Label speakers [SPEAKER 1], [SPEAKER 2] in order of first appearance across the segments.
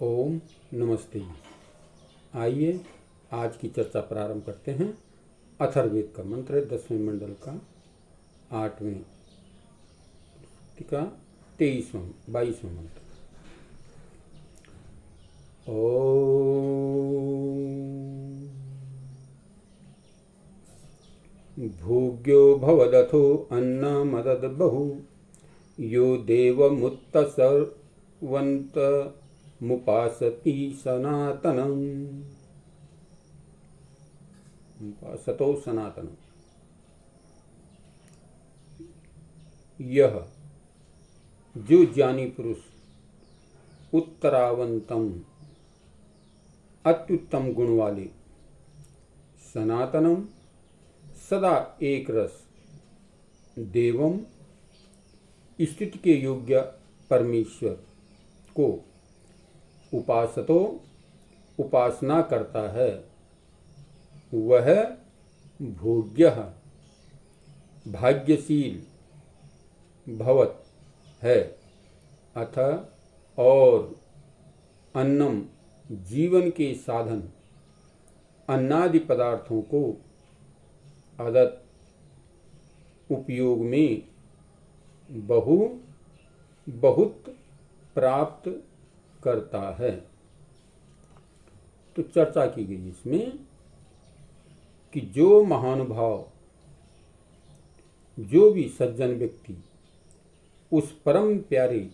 [SPEAKER 1] ओम नमस्ते। आइए आज की चर्चा प्रारंभ करते हैं। अथर्ववेद का मंत्र है, 10वें मंडल का 8वें का 22वां मंत्र। ओम भोग्यो भवदथो अन्नमदद्बहु यो देवमुत्तसर्वन्तमुपासति सनातनम्। उपासतो सनातनम्। यह जो ज्ञानी पुरुष उत्तरावंतम अत्युत्तम गुण वाले सनातनम सदा एक रस देवम स्तुति के योग्य परमेश्वर को उपासतो उपासना करता है, वह भोग्य भाग्यशील भवत है। अथ और अन्नम जीवन के साधन अन्नादि पदार्थों को आदत उपयोग में बहुत प्राप्त करता है। तो चर्चा की गई इसमें कि जो महानुभाव, जो भी सज्जन व्यक्ति उस परम प्यारे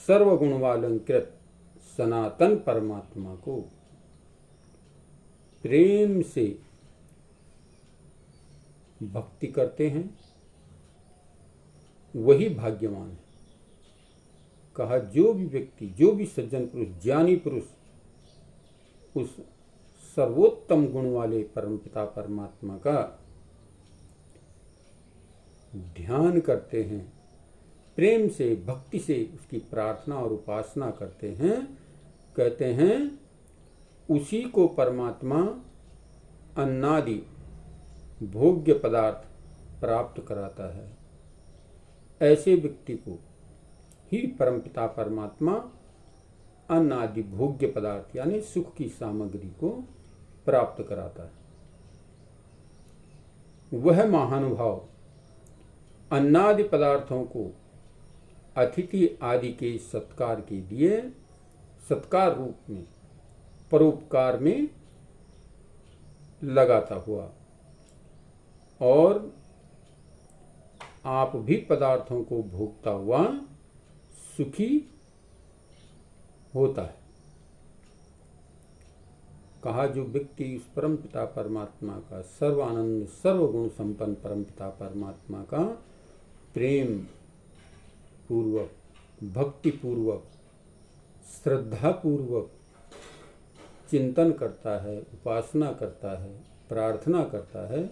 [SPEAKER 1] सर्वगुणवालंकृत सनातन परमात्मा को प्रेम से भक्ति करते हैं, वही भाग्यवान है। कहा जो भी व्यक्ति, जो भी सज्जन पुरुष, ज्ञानी पुरुष उस सर्वोत्तम गुण वाले परमपिता परमात्मा का ध्यान करते हैं, प्रेम से भक्ति से उसकी प्रार्थना और उपासना करते हैं, कहते हैं उसी को परमात्मा अन्नादि भोग्य पदार्थ प्राप्त कराता है। ऐसे व्यक्ति को ही परमपिता परमात्मा अन्नादि भोग्य पदार्थ यानी सुख की सामग्री को प्राप्त कराता है। वह महानुभाव अन्नादि पदार्थों को अतिथि आदि के सत्कार के लिए सत्कार रूप में परोपकार में लगाता हुआ और आप भी पदार्थों को भोगता हुआ सुखी होता है। कहा जो व्यक्ति उस परमपिता परमात्मा का सर्वानंद सर्वगुण संपन्न परमपिता परमात्मा का प्रेम पूर्वक, भक्ति पूर्वक, श्रद्धा पूर्वक चिंतन करता है, उपासना करता है, प्रार्थना करता है,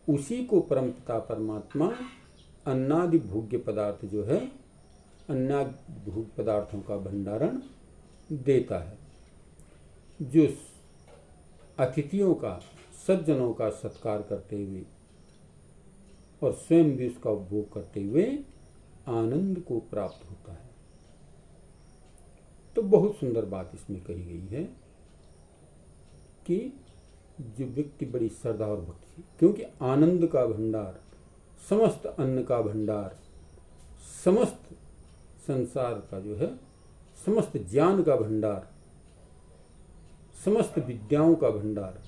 [SPEAKER 1] उसी को परमपिता परमात्मा अन्नादि भोग्य पदार्थ जो है, अन्नादि भोग्य पदार्थों का भंडारण देता है। जो अतिथियों का, सज्जनों का सत्कार करते हुए और स्वयं भी उसका उपभोग करते हुए आनंद को प्राप्त होता है। तो बहुत सुंदर बात इसमें कही गई है कि जो व्यक्ति बड़ी श्रद्धा और भक्ति, क्योंकि आनंद का भंडार, समस्त अन्न का भंडार, समस्त संसार का जो है, समस्त ज्ञान का भंडार, समस्त विद्याओं का भंडार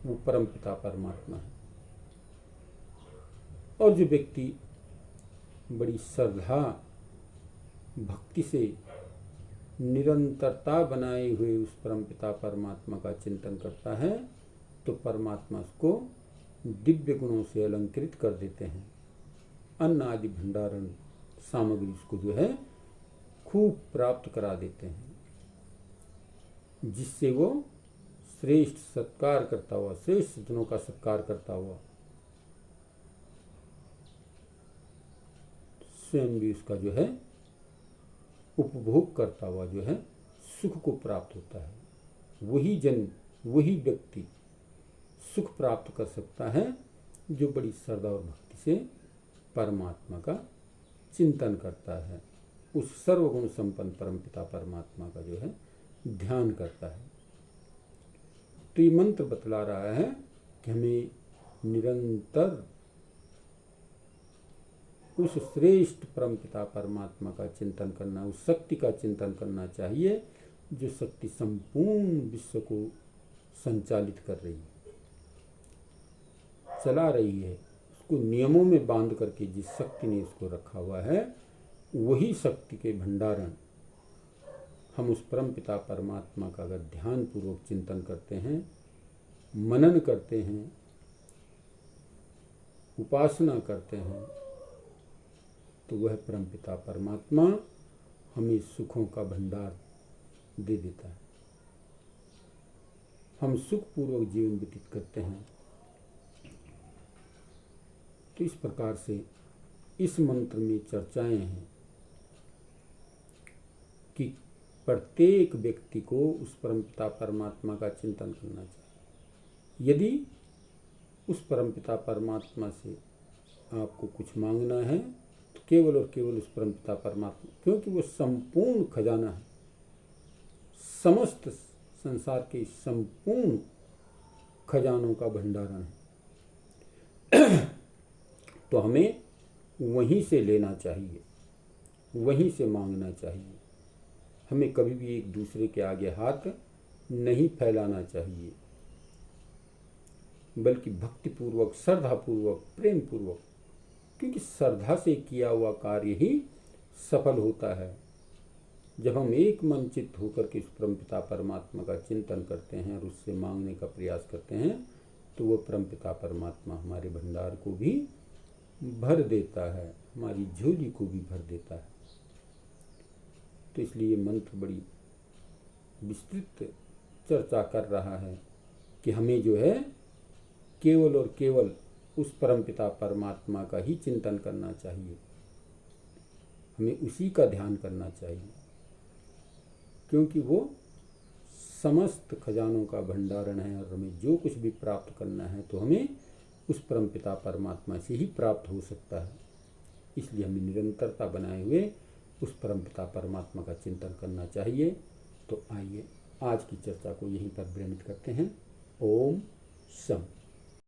[SPEAKER 1] वो परमपिता परमात्मा है। और जो व्यक्ति बड़ी श्रद्धा भक्ति से निरंतरता बनाए हुए उस परमपिता परमात्मा का चिंतन करता है, तो परमात्मा उसको दिव्य गुणों से अलंकृत कर देते हैं। अन्न आदि भंडारण सामग्री उसको जो है खूब प्राप्त करा देते हैं, जिससे वो श्रेष्ठ सत्कार करता हुआ, श्रेष्ठ सज्जनों का सत्कार करता हुआ स्वयं भी उसका जो है उपभोग करता हुआ जो है सुख को प्राप्त होता है। वही जन, वही व्यक्ति सुख प्राप्त कर सकता है जो बड़ी श्रद्धा और भक्ति से परमात्मा का चिंतन करता है। उस सर्वगुण संपन्न परमपिता परमात्मा का जो है ध्यान करता है। तो ये मंत्र बतला रहा है कि हमें निरंतर उस श्रेष्ठ परमपिता परमात्मा का चिंतन करना, उस शक्ति का चिंतन करना चाहिए जो शक्ति संपूर्ण विश्व को संचालित कर रही है, चला रही है। उसको नियमों में बांध करके जिस शक्ति ने इसको रखा हुआ है, वही शक्ति के भंडारण हम उस परमपिता परमात्मा का अगर ध्यान पूर्वक चिंतन करते हैं, मनन करते हैं, उपासना करते हैं, तो वह परमपिता परमात्मा हमें सुखों का भंडार दे देता है। हम सुखपूर्वक जीवन व्यतीत करते हैं। तो इस प्रकार से इस मंत्र में चर्चाएं हैं कि प्रत्येक व्यक्ति को उस परमपिता परमात्मा का चिंतन करना चाहिए। यदि उस परमपिता परमात्मा से आपको कुछ मांगना है तो केवल और केवल उस परमपिता परमात्मा, क्योंकि वो संपूर्ण खजाना है, समस्त संसार के संपूर्ण खजानों का भंडारण है। तो हमें वहीं से लेना चाहिए, वहीं से मांगना चाहिए। हमें कभी भी एक दूसरे के आगे हाथ नहीं फैलाना चाहिए, बल्कि भक्तिपूर्वक, श्रद्धापूर्वक, प्रेम पूर्वक, क्योंकि श्रद्धा से किया हुआ कार्य ही सफल होता है। जब हम एक मन चित्त होकर के उस परमपिता परमात्मा का चिंतन करते हैं और उससे मांगने का प्रयास करते हैं, तो वह परमपिता परमात्मा हमारे भंडार को भी भर देता है, हमारी झोली को भी भर देता है। तो इसलिए मंत्र बड़ी विस्तृत चर्चा कर रहा है कि हमें जो है केवल और केवल उस परमपिता परमात्मा का ही चिंतन करना चाहिए, हमें उसी का ध्यान करना चाहिए, क्योंकि वो समस्त खजानों का भंडारण है। और हमें जो कुछ भी प्राप्त करना है तो हमें उस परमपिता परमात्मा से ही प्राप्त हो सकता है। इसलिए हमें निरंतरता बनाए हुए उस परमपिता परमात्मा का चिंतन करना चाहिए। तो आइए आज की चर्चा को यहीं पर विरमित करते हैं। ओम शम।